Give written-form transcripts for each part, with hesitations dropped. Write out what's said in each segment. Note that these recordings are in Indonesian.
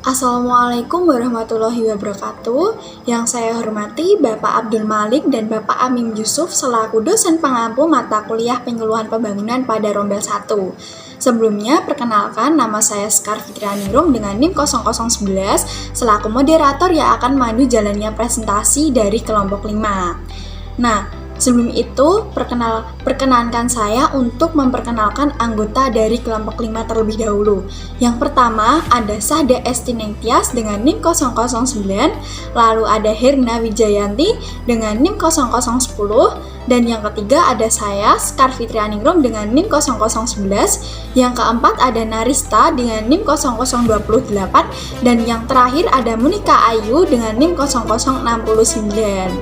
Assalamualaikum warahmatullahi wabarakatuh. Yang saya hormati Bapak Abdul Malik dan Bapak Amim Yusuf selaku dosen pengampu mata kuliah penyuluhan pembangunan pada Rombel 1. Sebelumnya, perkenalkan nama saya Sekar Fitrianingrum dengan NIM 0011 selaku moderator yang akan memandu jalannya presentasi dari kelompok 5. Nah, sebelum itu, perkenankan saya untuk memperkenalkan anggota dari kelompok 5 terlebih dahulu. Yang pertama ada Sahda Estinengtias dengan NIM 0009, lalu ada Herna Wijayanti dengan NIM 0010, dan yang ketiga ada saya, Sekar Fitrianingrum dengan NIM 0011, yang keempat ada Narista dengan NIM 0028, dan yang terakhir ada Monika Ayu dengan NIM 0069.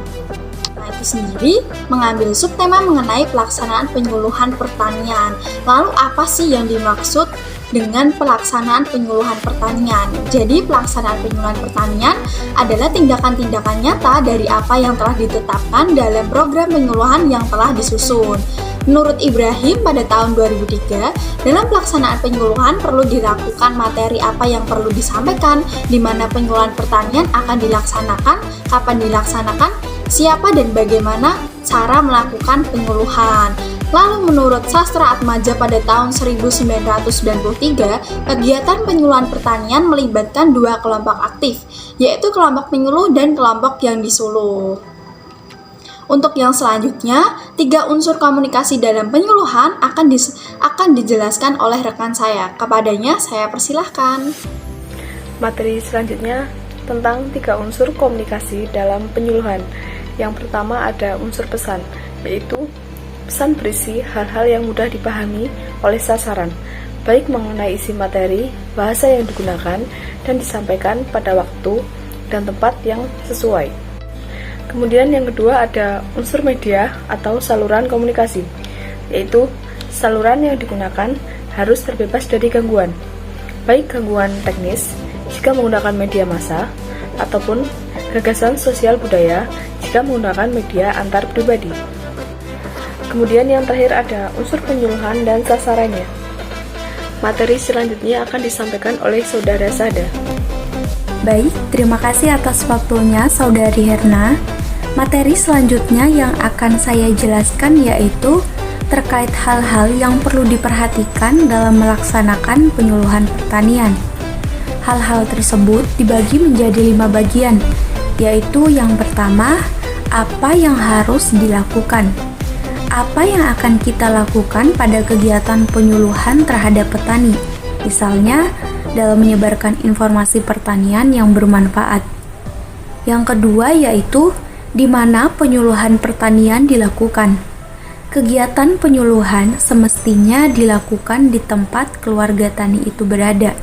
Itu sendiri mengambil subtema mengenai pelaksanaan penyuluhan pertanian. Lalu apa sih yang dimaksud dengan pelaksanaan penyuluhan pertanian? Jadi pelaksanaan penyuluhan pertanian adalah tindakan-tindakan nyata dari apa yang telah ditetapkan dalam program penyuluhan yang telah disusun. Menurut Ibrahim pada tahun 2003, dalam pelaksanaan penyuluhan perlu dilakukan materi apa yang perlu disampaikan, di mana penyuluhan pertanian akan dilaksanakan, kapan dilaksanakan, siapa dan bagaimana cara melakukan penyuluhan. Lalu menurut Sastra Atmaja pada tahun 1993, kegiatan penyuluhan pertanian melibatkan dua kelompok aktif, yaitu kelompok penyuluh dan kelompok yang disuluh. Untuk yang selanjutnya, 3 unsur komunikasi dalam penyuluhan akan dijelaskan oleh rekan saya. Kepadanya saya persilahkan. Materi selanjutnya tentang 3 unsur komunikasi dalam penyuluhan. Yang pertama ada unsur pesan, yaitu pesan berisi hal-hal yang mudah dipahami oleh sasaran, baik mengenai isi materi, bahasa yang digunakan, dan disampaikan pada waktu dan tempat yang sesuai. Kemudian yang kedua ada unsur media atau saluran komunikasi, yaitu saluran yang digunakan harus terbebas dari gangguan, baik gangguan teknis jika menggunakan media massa, ataupun gagasan sosial budaya jika menggunakan media antar pribadi. Kemudian yang terakhir ada unsur penyuluhan dan sasarannya. Materi selanjutnya akan disampaikan oleh Saudara Sada. Baik, terima kasih atas waktunya Saudari Herna. Materi selanjutnya yang akan saya jelaskan yaitu terkait hal-hal yang perlu diperhatikan dalam melaksanakan penyuluhan pertanian. Hal-hal tersebut dibagi menjadi 5 bagian, yaitu yang pertama, apa yang harus dilakukan. Apa yang akan kita lakukan pada kegiatan penyuluhan terhadap petani, misalnya dalam menyebarkan informasi pertanian yang bermanfaat. Yang kedua yaitu di mana penyuluhan pertanian dilakukan. Kegiatan penyuluhan semestinya dilakukan di tempat keluarga tani itu berada.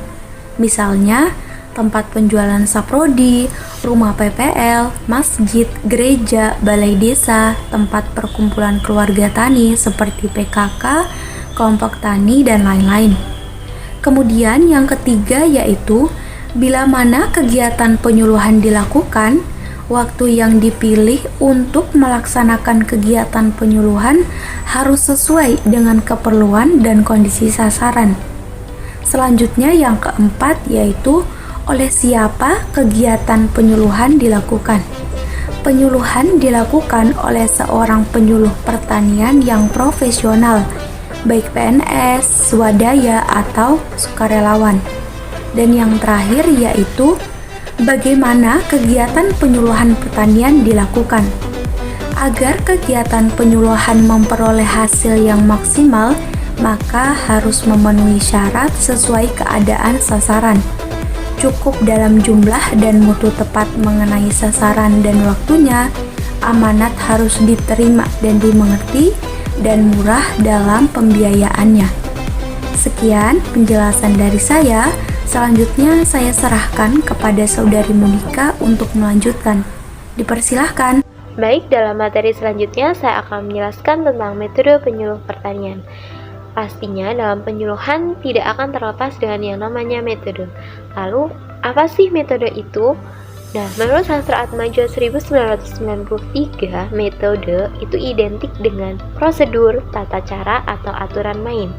Misalnya, tempat penjualan saprodi, rumah PPL, masjid, gereja, balai desa, tempat perkumpulan keluarga tani seperti PKK, kelompok tani, dan lain-lain. Kemudian yang ketiga yaitu bila mana kegiatan penyuluhan dilakukan, waktu yang dipilih untuk melaksanakan kegiatan penyuluhan harus sesuai dengan keperluan dan kondisi sasaran. Selanjutnya yang keempat yaitu oleh siapa kegiatan penyuluhan dilakukan. Penyuluhan dilakukan oleh seorang penyuluh pertanian yang profesional, baik PNS, swadaya, atau sukarelawan. Dan yang terakhir yaitu bagaimana kegiatan penyuluhan pertanian dilakukan. Agar kegiatan penyuluhan memperoleh hasil yang maksimal, maka harus memenuhi syarat sesuai keadaan sasaran. Cukup dalam jumlah dan mutu tepat mengenai sasaran dan waktunya, amanat harus diterima dan dimengerti, dan murah dalam pembiayaannya. Sekian penjelasan dari saya. Selanjutnya saya serahkan kepada Saudari Monika untuk melanjutkan. Dipersilahkan. Baik, dalam materi selanjutnya saya akan menjelaskan tentang metode penyuluh pertanian. Pastinya dalam penyuluhan tidak akan terlepas dengan yang namanya metode. Lalu, apa sih metode itu? Nah, menurut Sastra Atmaja 1993, metode itu identik dengan prosedur, tata cara, atau aturan main.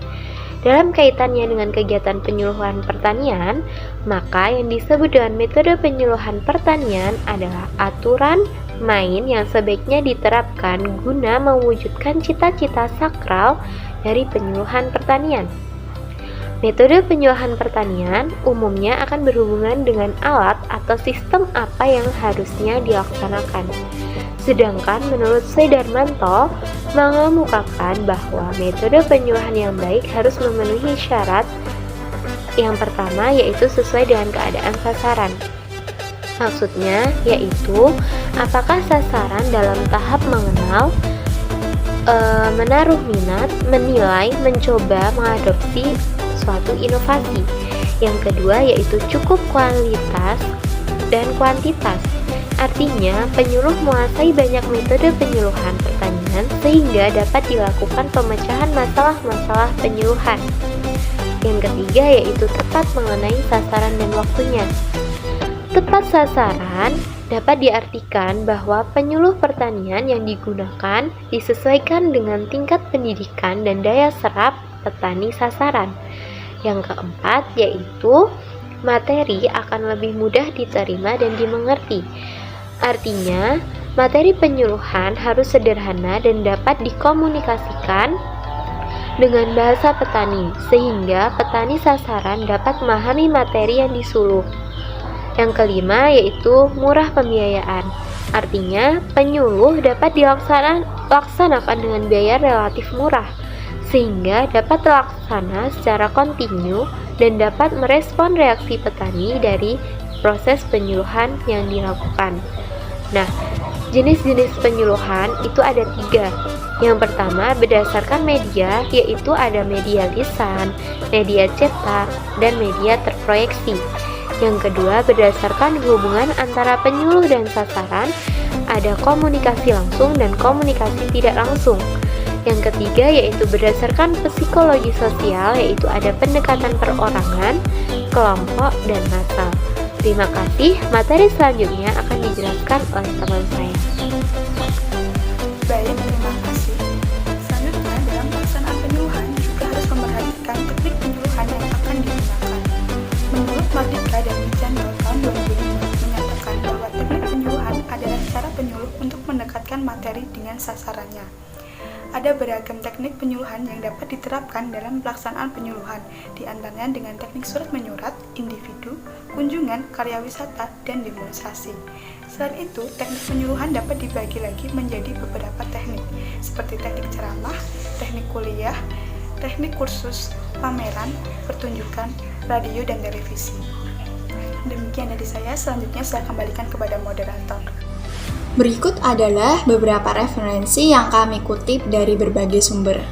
Dalam kaitannya dengan kegiatan penyuluhan pertanian, maka yang disebut dengan metode penyuluhan pertanian adalah aturan main yang sebaiknya diterapkan guna mewujudkan cita-cita sakral dari penyuluhan pertanian. Metode penyuluhan pertanian umumnya akan berhubungan dengan alat atau sistem apa yang harusnya dilaksanakan. Sedangkan menurut Sudarmanto mengemukakan bahwa metode penyuluhan yang baik harus memenuhi syarat. Yang pertama yaitu sesuai dengan keadaan sasaran. Maksudnya yaitu apakah sasaran dalam tahap mengenal, menaruh minat, menilai, mencoba, mengadopsi suatu inovasi. Yang kedua yaitu cukup kualitas dan kuantitas. Artinya, penyuluh menguasai banyak metode penyuluhan pertanian sehingga dapat dilakukan pemecahan masalah-masalah penyuluhan. Yang ketiga yaitu tepat mengenai sasaran dan waktunya. Tepat sasaran dapat diartikan bahwa penyuluh pertanian yang digunakan disesuaikan dengan tingkat pendidikan dan daya serap petani sasaran. Yang keempat yaitu materi akan lebih mudah diterima dan dimengerti. Artinya, materi penyuluhan harus sederhana dan dapat dikomunikasikan dengan bahasa petani, sehingga petani sasaran dapat memahami materi yang disuluh. Yang kelima yaitu murah pembiayaan. Artinya, penyuluh dapat dilaksanakan dengan biaya relatif murah, sehingga dapat terlaksana secara kontinu dan dapat merespon reaksi petani dari proses penyuluhan yang dilakukan. Nah, jenis-jenis penyuluhan itu ada 3. Yang pertama berdasarkan media, yaitu ada media lisan, media cetak, dan media terproyeksi. Yang kedua berdasarkan hubungan antara penyuluh dan sasaran, ada komunikasi langsung dan komunikasi tidak langsung. Yang ketiga yaitu berdasarkan psikologi sosial, yaitu ada pendekatan perorangan, kelompok, dan massal. Terima kasih, materi selanjutnya akan dijelaskan oleh teman saya. Baik, terima kasih. Selanjutnya, dalam pelaksanaan penyuluhan juga harus memperhatikan teknik penyuluhan yang akan digunakan. Menurut Mardika dan Wijanto tahun 2005 menyatakan bahwa teknik penyuluhan adalah cara penyuluh untuk mendekatkan materi dengan sasarannya. Ada beragam teknik penyuluhan yang dapat diterapkan dalam pelaksanaan penyuluhan, di antaranya dengan teknik surat menyurat, individu, kunjungan, karya wisata, dan demonstrasi. Selain itu, teknik penyuluhan dapat dibagi lagi menjadi beberapa teknik, seperti teknik ceramah, teknik kuliah, teknik kursus, pameran, pertunjukan, radio, dan televisi. Demikian dari saya, selanjutnya saya kembalikan kepada moderator. Berikut adalah beberapa referensi yang kami kutip dari berbagai sumber.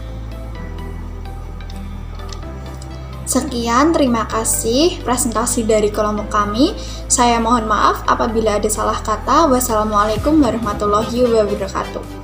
Sekian, terima kasih presentasi dari kelompok kami. Saya mohon maaf apabila ada salah kata. Wassalamualaikum warahmatullahi wabarakatuh.